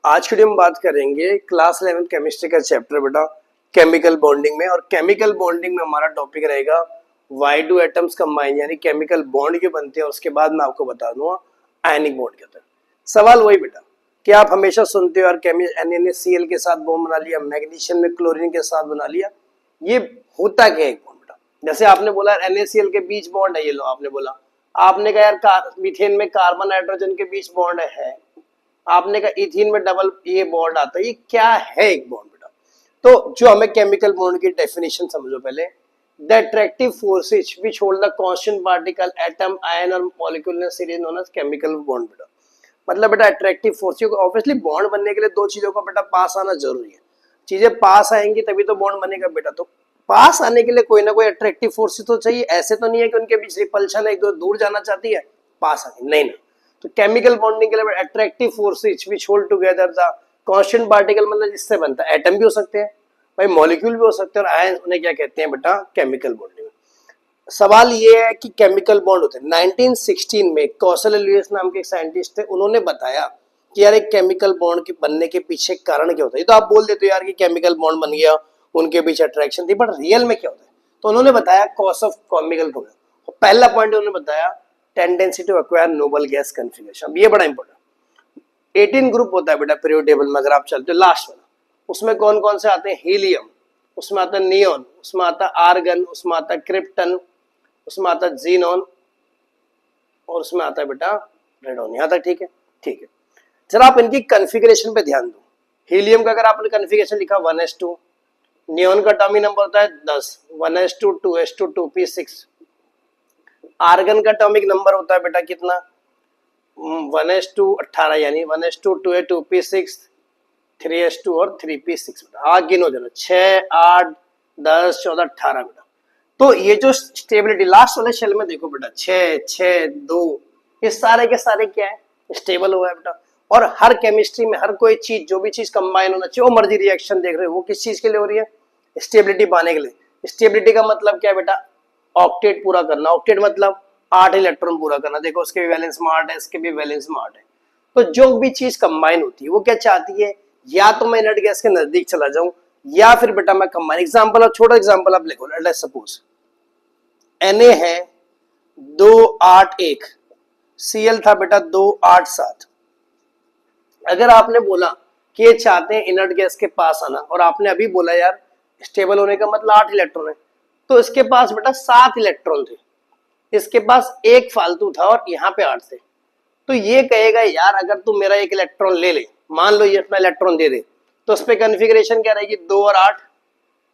आज की वीडियो में बात करेंगे क्लास 11 केमिस्ट्री का चैप्टर बेटा केमिकल बॉन्डिंग में। और केमिकल बॉन्डिंग में हमारा टॉपिक रहेगा वाई डू एटम्स कंबाइन, यानी केमिकल बॉन्ड क्यों बनते हैं। उसके बाद मैं आपको बता दूंगा आयनिक बॉन्ड क्या होता है। सवाल वही बेटा कि आप हमेशा सुनते हो यार NaCl के साथ बॉन्ड बना लिया, मैग्नीशियम में क्लोरीन के साथ बना लिया। ये होता क्या है एक बॉन्ड बेटा? जैसे आपने बोला NaCl के बीच बॉन्ड है, ये लो आपने बोला, आपने कहा यार मीथेन में कार्बन नाइट्रोजन के बीच बॉन्ड है, आपने कहा इथीन में डबल ये बॉन्ड आता है। ये क्या है एक बॉन्ड बेटा? तो जो हमें केमिकल बॉन्ड की डेफिनेशन समझो पहले। The attractive forces which hold the constant particle atom ion और molecule in series known as chemical bond बेटा। मतलब बेटा अट्रैक्टिव फोर्स, ऑब्वियसली बॉन्ड बनने के लिए दो चीजों का बेटा पास आना जरूरी है। चीजें पास आएंगी तभी तो बॉन्ड बनेगा बेटा। तो पास आने के लिए कोई ना कोई अट्रैक्टिव फोर्स तो चाहिए। ऐसे तो नहीं है कि उनके बीच रिपल्शन है, एक दो दूर जाना चाहती है, पास आने नहीं ना। तो केमिकल बॉन्डिंग के लिए attractive forces which hold together the constant particle, मतलब जिससे बनता है एटम भी हो सकते हैं भाई, मॉलिक्यूल भी हो सकते हैं, और आयन उन्हें क्या कहते हैं बेटा? Chemical bonding. सवाल ये है कि केमिकल बॉन्ड होते हैं। 1916 में कौशल लुईस नाम के एक साइंटिस्ट थे, उन्होंने बताया कि यार एक केमिकल बॉन्ड के बनने के पीछे कारण क्या होता है। ये तो आप बोल देते हो यार कि केमिकल बॉन्ड बन गया, उनके बीच अट्रैक्शन थी, बट रियल में क्या होता है? तो उन्होंने बताया कॉज ऑफ केमिकल बॉन्ड। पहला पॉइंट उन्होंने बताया tendency to acquire noble gas configuration. ये बड़ा इंपॉर्टेंट। 18 ग्रुप होता है बेटा पीरियोडिक टेबल में, अगर आप चलते हो लास्ट वाला, उसमें कौन कौन से आते हैं? हीलियम, उसमें आता है नियोन, उसमें आता है आर्गन, उसमें आता है क्रिप्टन, उसमें आता है जीनोन, और उसमें आता है बेटा रेडोन। यहां तक ठीक है? ठीक है। जरा आप इनकी कॉन्फ़िगरेशन पे ध्यान दो। हीलियम का अगर आपने कॉन्फ़िगरेशन लिखा 1s2, नियोन का एटॉमिक नंबर होता है 10, 1s2 2s2 2p6। आर्गन का एटॉमिक नंबर होता है बेटा कितना? 1s2 18, यानी 1s2 2a 2p6 3s2 और 3p6। आगे गिनो जरा, 6 8 10 14 18 बेटा। तो ये जो स्टेबिलिटी लास्ट वाले शेल में देखो बेटा, 6 6 2, ये सारे के सारे क्या है? स्टेबल हुआ है बेटा। और हर केमिस्ट्री में हर कोई चीज, जो भी चीज कंबाइन होना चाहिए, वो मर्जी रिएक्शन देख रहे हो, वो किस चीज के लिए हो रही है? स्टेबिलिटी पाने के लिए। स्टेबिलिटी का मतलब क्या है बेटा? ऑक्टेट पूरा करना। ऑक्टेट मतलब 8 इलेक्ट्रॉन पूरा करना। देखो उसके भी वैलेंस में 8 है, इसके भी वैलेंस में 8 है। तो जो भी चीज कंबाइन होती है वो क्या चाहती है? या तो मैं इनर्ट गैस के नजदीक चला जाऊं, या फिर बेटा मैं कंबाइन। एग्जांपल, छोटा एग्जांपल आप लिखो। लेट्स सपोज Na है 281, Cl था बेटा 287। अगर आपने बोला कि ये चाहते हैं इनर्ट गैस के पास आना, और आपने अभी बोला यार स्टेबल होने का मतलब 8 इलेक्ट्रॉन है, तो इसके पास बेटा 7 इलेक्ट्रॉन थे, इसके पास एक फालतू था, और यहाँ पे 8 थे। तो ये कहेगा यार अगर तू मेरा एक इलेक्ट्रॉन ले ले, मान लो ये अपना इलेक्ट्रॉन दे दे, तो उस पे कॉन्फ़िगरेशन क्या रहेगी? 2 और 8।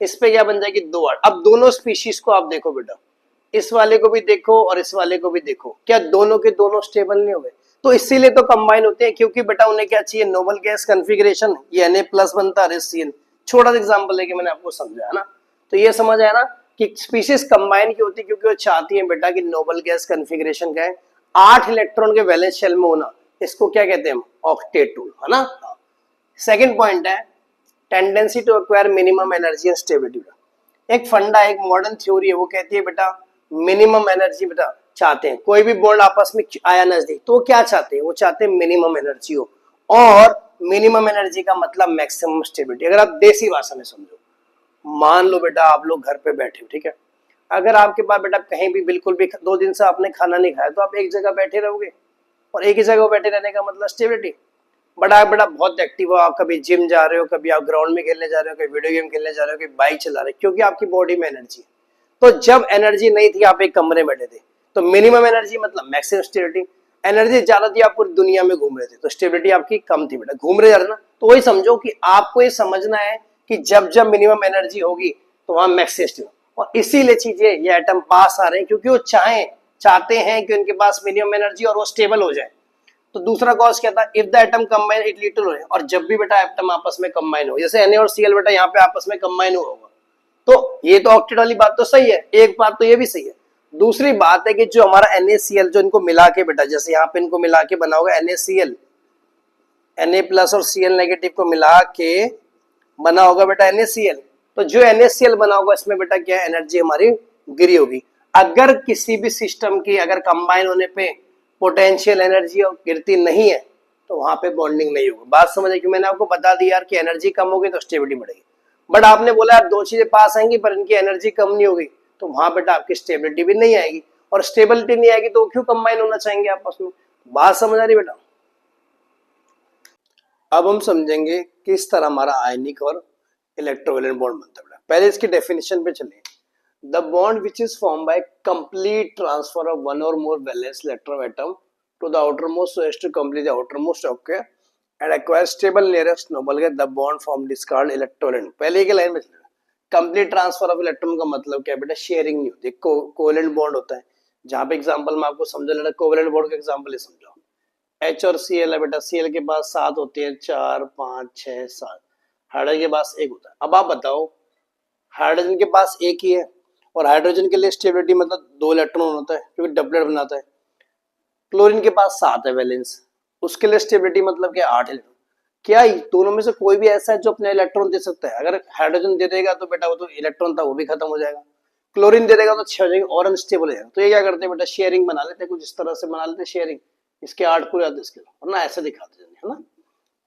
इस पे क्या बन जाएगी? 2 8। अब दोनों स्पीशीज को आप देखो बेटा, इस वाले को भी देखो और इस वाले को भी देखो, क्या दोनों के दोनों स्टेबल नहीं हो गए? तो इसीलिए तो कंबाइन होते हैं, क्योंकि बेटा उन्हें क्या चाहिए? Nobel gas configuration. ये Na+ बनता है Cl। छोटा सा एग्जांपल लेके मैंने आपको समझाया ना। तो ये समझ आया ना कि स्पीशीज कंबाइन क्यों होती है? क्योंकि वो चाहती है बेटा कि नोबल गैस कॉन्फ़िगरेशन का है 8 इलेक्ट्रॉन के वैलेंस शेल में होना। इसको क्या कहते हैं हम? ऑक्टेट टूल, है ना। सेकंड पॉइंट है tendency to acquire minimum energy and stability. एक फंडा, एक मॉडर्न थ्योरी है, वो कहती है बेटा मिनिमम एनर्जी बेटा चाहते हैं। कोई भी बॉन्ड आपस में आया नजदीक, तो वो क्या चाहते हैं? वो चाहते हैं मिनिमम एनर्जी हो, और मिनिमम एनर्जी का मतलब मैक्सिमम स्टेबिलिटी। अगर आप देसी भाषा में समझो, मान लो बेटा आप लोग घर पे बैठे हो, ठीक है, अगर आपके पास बेटा कहीं भी बिल्कुल भी 2 दिन से आपने खाना नहीं खाया, तो आप एक जगह बैठे रहोगे, और एक ही जगह बैठे रहने का मतलब स्टेबिलिटी। बड़ा बड़ा बहुत एक्टिव हो आप, कभी जिम जा रहे हो, कभी आप ग्राउंड में खेलने जा रहे हो, कभी वीडियो गेम खेलने जा रहे हो, कभी बाइक चला रहे हो, क्योंकि आपकी बॉडी में एनर्जी है। तो जब एनर्जी नहीं थी, आप एक कमरे में बैठे थे, तो मिनिमम एनर्जी मतलब मैक्सिमम स्टेबिलिटी। एनर्जी ज्यादा थी, आप पूरी दुनिया में घूम रहे थे, तो स्टेबिलिटी आपकी कम थी बेटा। घूम रहे जा रहे ना, तो वही समझो कि आपको ये समझना है कि जब जब मिनिमम एनर्जी होगी तो वहां मैक्सिमम स्टेबिलिटी। और इसीलिए चीजें ये एटम पास आ रहे हैं, क्योंकि वो चाहते हैं कि उनके पास मिनिमम एनर्जी और वो स्टेबल हो जाए। तो दूसरा कॉज क्या था? If the atom combine it lead to. और जब भी बेटा एटम आपस में कंबाइन हो, जैसे Na और Cl बेटा यहाँ पे आपस में कंबाइन हुआ होगा, तो ये तो ऑक्टेट वाली बात तो सही है, एक बात तो ये भी सही है। दूसरी बात है कि जो हमारा NaCl जो इनको मिला के बेटा, जैसे यहाँ पे इनको मिला के बना होगा NaCl, Na+ और Cl- को मिला के बना होगा बेटा NaCl। तो जो NaCl बना होगा इसमें बेटा क्या है? एनर्जी हमारी गिरी होगी। अगर किसी भी सिस्टम की अगर कंबाइन होने पे पोटेंशियल एनर्जी गिरती नहीं है, तो वहां पे बॉन्डिंग नहीं होगा। बात समझ आई कि मैंने आपको बता दिया यार कि एनर्जी कम होगी तो स्टेबिलिटी बढ़ेगी, बट आपने बोला यार दो चीजें पास आएंगी पर इनकी एनर्जी कम नहीं होगी, तो वहां बेटा आपकी स्टेबिलिटी भी नहीं आएगी, और स्टेबिलिटी नहीं आएगी तो क्यों कंबाइन होना चाहेंगे आपस में। बात समझ आ रही बेटा। अब हम समझेंगे किस तरह हमारा आयनिक और इलेक्ट्रोवैलेंट बॉन्ड बनता है। पहले इसकी डेफिनेशन पे चलिए। The bond which is form by complete transfer of one और more valence electron atom to the outermost so as to complete the outermost okay and acquire stable nearest noble gate the bond form discard electrovalent. पहले की line में चलेगा। Complete transfer of electron का मतलब क्या है बेटा, शेयरिंग नहीं होती, कोवेलेंट बॉन्ड होता है। जहां पे एग्जांपल मैं आपको समझा लेना, कोवेलेंट बॉन्ड का एग्जांपल ही समझाओ। एच और सी एल है बेटा, सी एल के पास 7 होती है, 4 5 6 7। हाइड्रोजन के पास 1 होता है। अब आप बताओ, हाइड्रोजन के पास 1 ही है और हाइड्रोजन के लिए स्टेबिलिटी मतलब 2 इलेक्ट्रॉन होता है क्योंकि डबलेट बनाता है। क्लोरीन के पास 7 है वैलेंस, उसके लिए स्टेबिलिटी मतलब क्या, 8 इलेक्ट्रॉन। क्या दोनों में से कोई भी ऐसा है जो अपने इलेक्ट्रॉन दे सकता है? अगर हाइड्रोजन दे देगा तो बेटा वो तो इलेक्ट्रॉन था वो भी खत्म हो जाएगा, क्लोरीन दे देगा तो 6 हो जाएगा और अनस्टेबल हो जाएगा। तो ये क्या करते हैं बेटा, शेयरिंग बना लेते हैं, कुछ इस तरह से बना लेते हैं शेयरिंग, इसके 8 पूरे आते इसके, और ना ऐसे दिखाते हैं, है ना।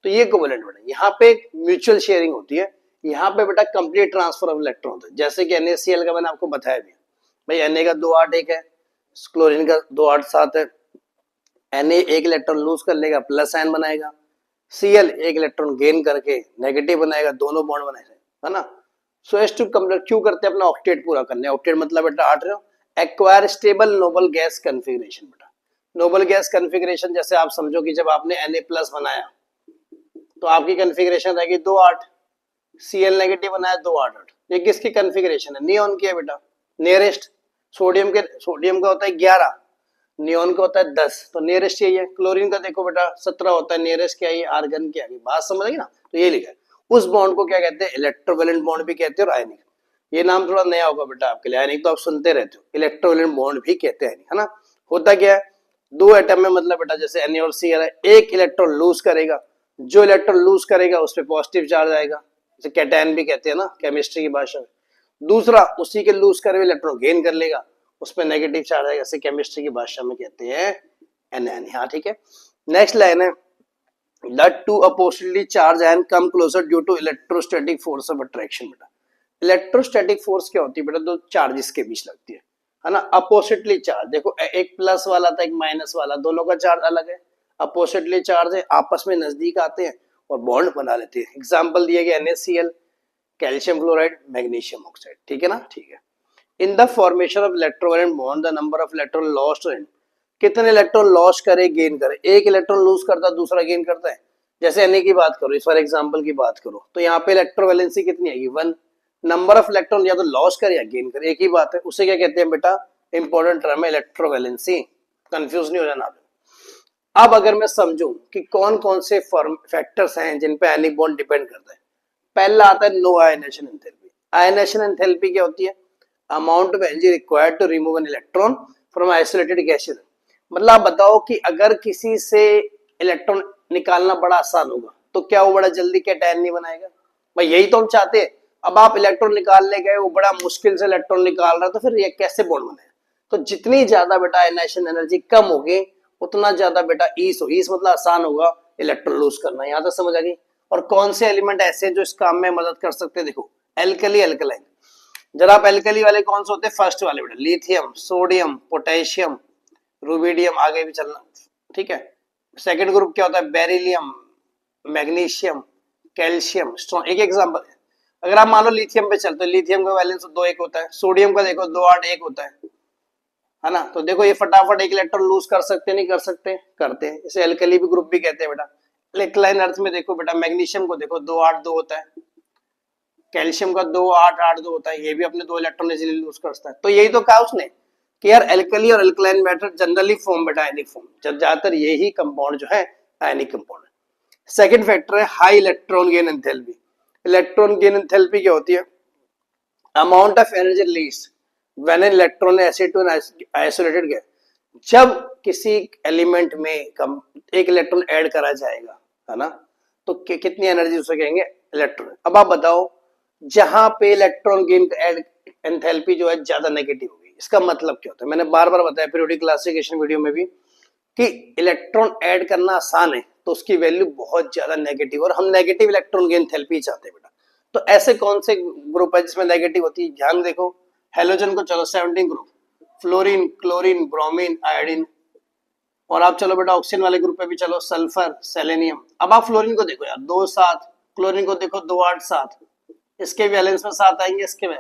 तो ये कोवेलेंट बेटा, यहाँ पे म्यूचुअल शेयरिंग होती है, यहाँ पे बेटा कंप्लीट ट्रांसफर ऑफ इलेक्ट्रॉन होता है। जैसे कि NaCl का मैंने आपको बताया भी, भाई Na का 2 8 1 है, क्लोरीन का 2 8 7 है। Na 1 इलेक्ट्रॉन लूज कर लेगा, प्लस आयन बनाएगा, Cl 1 इलेक्ट्रॉन गेन करके नेगेटिव बनाएगा, दोनों बॉन्ड बनाएगा, है ना। सो एस टू कंप्लीट क्यों करते हैं, अपना ऑक्टेट पूरा करने। ऑक्टेट मतलब बेटा 8 रहे हो, acquire stable noble gas configuration. बेटा नोबल गैस कन्फिग्रेशन जैसे आप समझो कि जब आपने Na+ बनाया तो आपकी कन्फिग्रेशन रहेगी 2 8, Cl नेगेटिव बनाया 2 8 8। ये किसकी कन्फिग्रेशन है, नियॉन की है बेटा। नियरेस्ट सोडियम का होता है 11, नियॉन का होता है 10, तो नियरेस्ट यही है। क्लोरीन का देखो बेटा 17 होता है, नियरेस्ट क्या है, आर्गन की आगे। बात समझ आई ना। तो ये लिखा है। उस बॉन्ड को क्या कहते हैं, इलेक्ट्रोवैलेंट बॉन्ड भी कहते हैं और आयनिक। ये नाम थोड़ा नया होगा बेटा आपके लिए, आयनिक तो आप सुनते रहते हो, इलेक्ट्रोवैलेंट बॉन्ड भी कहते हैं, है ना। होता क्या है, 2 एटम में मतलब बेटा जैसे Na और Cl है, 1 इलेक्ट्रॉन लूज करेगा, जो इलेक्ट्रॉन लूज करेगा उस पर पॉजिटिव चार्ज आएगा, जैसे कैटायन भी कहते हैं ना केमिस्ट्री की भाषा में। दूसरा उसी के लूज करे हुए इलेक्ट्रॉन गेन कर लेगा, उस पर नेगेटिव चार्ज आएगा, जैसे केमिस्ट्री की भाषा में कहते हैं एनएन। हाँ ठीक है। नेक्स्ट लाइन है, the two oppositely charge ion come closer due to electrostatic force of attraction. बेटा इलेक्ट्रोस्टैटिक फोर्स क्या होती है बेटा, दो चार्जेस के बीच लगती है ना। अपोजिटली चार्ज देखो, एक प्लस वाला था एक माइनस वाला, दोनों का चार्ज अलग है। अपोजिटली चार्ज है, आपस में नजदीक आते हैं और बॉन्ड बना लेते हैं। एग्जांपल दिया गया NaCl, calcium chloride, magnesium oxide, ठीक है ना। ठीक है। In the formation of electrovalent bond the number of electron lost in, कितने इलेक्ट्रॉन लॉस्ट करे गेन करे, एक इलेक्ट्रॉन लूज करता है दूसरा गेन करता है। जैसे Na की बात करो, इस बार एग्जांपल की बात करो, तो यहाँ पे इलेक्ट्रोवैलेंसी कितनी आएगी 1, नंबर ऑफ इलेक्ट्रॉन या तो लॉस करे या गेन करे, एक ही बात है। उसे क्या कहते हैं बेटा, इंपॉर्टेंट टर्म है इलेक्ट्रोवैलेंसी, कंफ्यूज नहीं हो जाना। अब अगर मैं समझूं कि कौन कौन से फैक्टर्स हैं जिन पे आयनिक बॉन्ड डिपेंड करता है, पहला आता है no ionization enthalpy. Ionization enthalpy क्या होती है, amount of energy required to remove an electron from isolated gases. मतलब आप बताओ कि अगर किसी से इलेक्ट्रॉन निकालना बड़ा आसान होगा तो क्या वो बड़ा जल्दी कैटायन नहीं बनाएगा, भाई यही तो हम चाहते हैं। अब आप इलेक्ट्रॉन निकालने गए, वो बड़ा मुश्किल से इलेक्ट्रॉन निकाल रहा है, तो फिर ये कैसे बॉन्ड बनेगा। तो जितनी ज्यादा बेटा आयनेशन एनर्जी कम होगी उतना ज्यादा बेटा ईस मतलब आसान होगा इलेक्ट्रॉन लूज करना। यहां तक समझ आ गई। और कौन से एलिमेंट ऐसे हैं जो इस काम में मदद कर सकते हैं, देखो एल्कली एल्कलाइन। जरा आप एल्कली वाले कौन से होते हैं, फर्स्ट वाले बेटा लिथियम, सोडियम, पोटेशियम, रुबिडियम, आगे भी चलना, ठीक है। सेकंड ग्रुप क्या होता है, बेरिलियम, मैग्नीशियम, कैल्शियम, स्ट्रॉन्ग। एक एग्जांपल है, अगर आप मान लो लिथियम पे चलते, लिथियम का वैलेंस 2 1 होता है, सोडियम का देखो 2 8 1 होता है ना। तो देखो ये फटाफट एक इलेक्ट्रॉन लूज कर सकते नहीं कर सकते, करते हैं। इसे एल्कली भी ग्रुप भी कहते हैं बेटा। एल्कलाइन अर्थ में देखो बेटा, मैग्नीशियम को देखो 2 8 2 होता है, कैल्शियम का 2 8 8 2 होता है, ये भी अपने 2 इलेक्ट्रॉन इजीली लूज कर सकता है। तो यही तो कहा उसने कि यार एल्कली और एल्कलाइन मैटर जनरली फॉर्म बेटा आयनिक फॉर्म, ज्यादातर यही कंपाउंड जो है आयनिक कंपाउंड है। सेकंड फैक्टर है high electron gain enthalpy. Electron gain enthalpy क्या होती है, amount of energy release when an electron added to isolated gas. जब किसी एलिमेंट में एक इलेक्ट्रॉन ऐड करा जाएगा, है ना, तो कितनी एनर्जी उसे कहेंगे इलेक्ट्रॉन। अब आप बताओ, जहां पे इलेक्ट्रॉन गेन एंथैल्पी जो है ज्यादा नेगेटिव होगी, इसका मतलब क्या होता है, मैंने बार बार बताया पीरियोडिक क्लासिफिकेशन वीडियो में भी कि इलेक्ट्रॉन ऐड करना आसान है तो उसकी वैल्यू बहुत ज्यादा नेगेटिव, और हम नेगेटिव इलेक्ट्रॉन गेन एंथैल्पी चाहते हैं बेटा। तो ऐसे कौन से ग्रुप है जिसमें नेगेटिव होती है, ध्यान देखो। हेलोजन को चलो 17 group, fluorine, chlorine, bromine, iodine. और आप चलो बेटा ऑक्सीजन वाले ग्रुप पे भी चलो, सल्फर, सेलेनियम। अब आप फ्लोरीन को देखो यार 2 7, क्लोरीन को देखो 2 8 7, इसके वैलेंस में 7 आएंगे, इसके में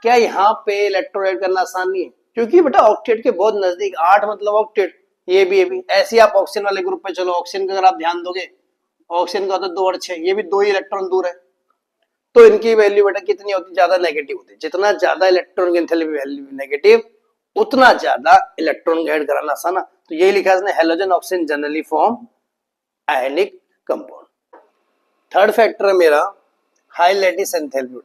क्या यहाँ पे इलेक्ट्रॉन ऐड करना आसान नहीं है, क्योंकि बेटा ऑक्टेट के बहुत नजदीक 8 मतलब ऑक्टेट, ये भी ऐसे ही आप ऑक्सीजन वाले ग्रुप पे चलो, ऑक्सीजन का अगर आप ध्यान दोगे, ऑक्सीजन का तो 2 और 6, ये भी 2 ही इलेक्ट्रॉन दूर है। तो इनकी वैल्यू बेटा कितनी होती है, ज्यादा नेगेटिव होती है। जितना ज्यादा इलेक्ट्रॉन की एंथैल्पी वैल्यू नेगेटिव, उतना ज्यादा इलेक्ट्रॉन ऐड कराना आसान है। तो यही लिखा है इसने, halogen oxygen generally form ionic compound. Third factor है मेरा high lattice enthalpy.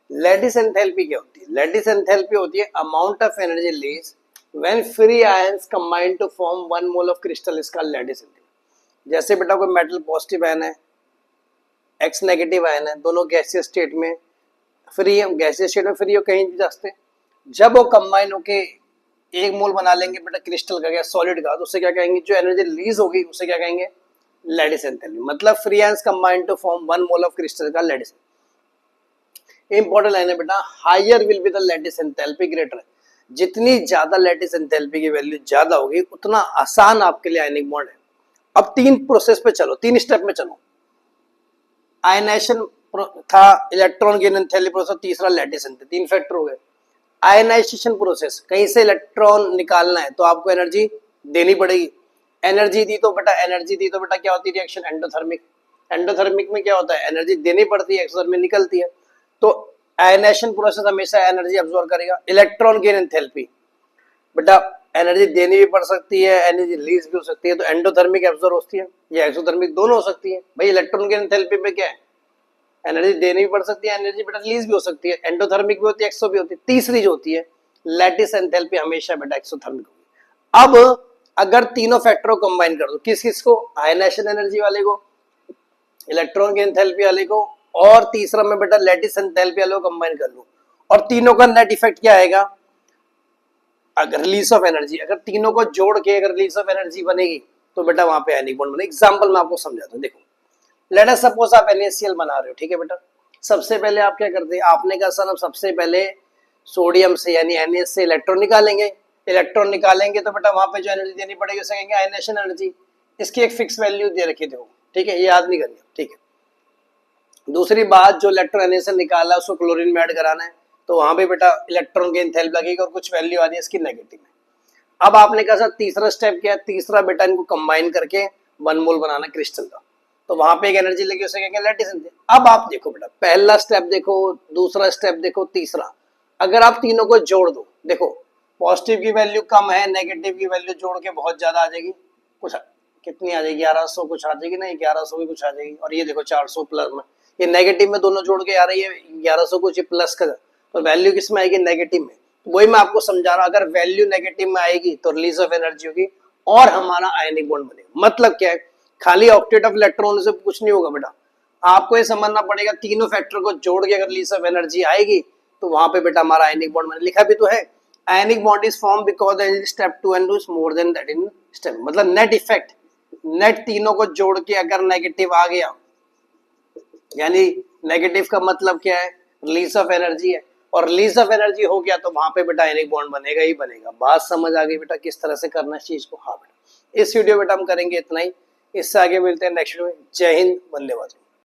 Lattice enthalpy क्या होती है, लैटिस एंथैल्पी होती है amount of energy release when free ions combine to form 1 mole of crystal, इसका लैटिस एंथैल्पी। जैसे बेटा कोई मेटल पॉजिटिव आयन है, एक्स नेगेटिव आयन है, दोनों गैसियस स्टेट में फ्री है, गैसियस स्टेट में फ्री हो, कहीं भी जा सकते हैं। जब वो कंबाइन होके एक मोल बना लेंगे बेटा क्रिस्टल का या सॉलिड का, तो उससे क्या कहेंगे, जो एनर्जी रिलीज होगी उसे क्या कहेंगे, लैटिस एंथैल्पी। मतलब free ions combine to form 1 mole of crystal का लैटिस। इंपॉर्टेंट लाइन है बेटा, higher will be the lattice enthalpy greater. जितनी ज्यादा लैटिस एंथैल्पी की वैल्यू ज्यादा होगी, उतना आसान आपके लिए आयनिक बॉन्ड है। अब 3 प्रोसेस पे चलो, 3 स्टेप में चलो। आयनाइजेशन था, इलेक्ट्रॉन गेन एंथैल्पी प्रोसेस, तीसरा लैटिस एंथैल्पी, 3 फैक्टर हो गए। आयनाइजेशन प्रोसेस, कहीं से इलेक्ट्रॉन निकालना है तो आपको एनर्जी देनी पड़ेगी। एनर्जी दी तो बेटा क्या होती है रिएक्शन, एंडोथर्मिक। एंडोथर्मिक में क्या होता है, एनर्जी देनी पड़ती है, एक्सोथर्मिक निकलती है। तो आयनाइजेशन प्रोसेस हमेशा एनर्जी अब्सॉर्ब करेगा। इलेक्ट्रॉन गेन एंथैल्पी बेटा एनर्जी देनी भी पड़ सकती है, एनर्जी रिलीज भी हो सकती है। तो एंडोथर्मिक एब्सॉर्ब होती है या एक्सोथर्मिक, दोनों हो सकती है। भाई इलेक्ट्रॉन गेन एंथैल्पी में क्या है, एनर्जी देनी भी पड़ सकती है, एनर्जी बेटा रिलीज भी हो सकती है, एंडोथर्मिक भी होती है, एक्सो भी होती है। तीसरी जो होती है लैटिस एंथैल्पी, हमेशा बेटा एक्सोथर्मिक होगी। अब अगर तीनों फैक्टरों को कंबाइन कर दो, किस किस को, आयनाइजेशन एनर्जी वाले को, इलेक्ट्रॉन गेन एंथैल्पी वाले को, और तीसरा में बेटा लैटिस एंथैल्पी वाले को कंबाइन कर लो, और तीनों का नेट इफेक्ट क्या आएगा, अगर रिलीज ऑफ एनर्जी, अगर तीनों को जोड़ के अगर रिलीज ऑफ एनर्जी बनेगी तो बेटा वहां पे आयनिक बॉन्ड बनेगा। एग्जांपल मैं आपको समझाता हूं, देखो लेट अस सपोज आप NaCl बना रहे हो, ठीक है बेटा। सबसे पहले आप क्या करते हैं, आपने कहा सर हम सबसे पहले सोडियम से यानी Na से इलेक्ट्रॉन निकालेंगे। इलेक्ट्रॉन निकालेंगे तो बेटा वहां पे जो एनर्जी देनी पड़ेगी उसे कहेंगे आयनाइजेशन एनर्जी। इसकी एक फिक्स वैल्यू दे रखी थी, ठीक है, ये याद नहीं करनी, ठीक है। दूसरी बात, जो इलेक्ट्रॉन Na से निकाला उसको क्लोरीन में ऐड कराना है, तो वहां पे बेटा इलेक्ट्रॉन की एंथैल्पी लगेगी और कुछ वैल्यू आ रही है इसकी नेगेटिव में। अब आपने कहा सर तीसरा स्टेप क्या है, तीसरा बेटा इनको कंबाइन करके 1 मोल बनाना क्रिस्टल का, तो वहां पे एक एनर्जी लगी, उसे कहेंगे लैटिस एनर्जी। अब आप देखो बेटा, पहला स्टेप देखो, दूसरा स्टेप देखो, तीसरा, अगर आप तीनों को जोड़ दो, देखो पॉजिटिव की वैल्यू कम है, नेगेटिव की वैल्यू जोड़ के बहुत ज्यादा आ जाएगी, कुछ कितनी आ जाएगी, 1100 कुछ आ जाएगी ना, 1100 की कुछ आ जाएगी, और ये देखो 400 प्लस में, ये नेगेटिव में दोनों जोड़ के आ रही है 1100 कुछ प्लस का, तो वैल्यू किस में आएगी, नेगेटिव में। वही मैं आपको समझा रहा हूं, अगर वैल्यू नेगेटिव में आएगी तो रिलीज ऑफ एनर्जी होगी और हमारा आयनिक बॉन्ड बनेगा। मतलब क्या है, खाली ऑक्टेट ऑफ इलेक्ट्रॉन से कुछ नहीं होगा बेटा, आपको ये समझना पड़ेगा तीनों फैक्टर को जोड़ के अगर रिलीज ऑफ एनर्जी आएगी तो वहां पे बेटा हमारा आयनिक बॉन्ड बने। लिखा भी तो है, ionic bond is form because step 2 and 2 is more than that in step, मतलब नेट इफेक्ट, नेट तीनों को जोड़ के अगर नेगेटिव आ गया, यानी नेगेटिव का मतलब क्या है, रिलीज ऑफ एनर्जी है, और रिलीज ऑफ एनर्जी हो गया तो वहां पे बेटा आयनिक बॉन्ड बनेगा ही बनेगा। बात समझ आ गई बेटा किस तरह से करना इस चीज को। हाँ बेटा, इस वीडियो बेटा हम करेंगे इतना ही, इससे आगे मिलते हैं नेक्स्ट वीडियो में। जय हिंद, वंदे मातरम।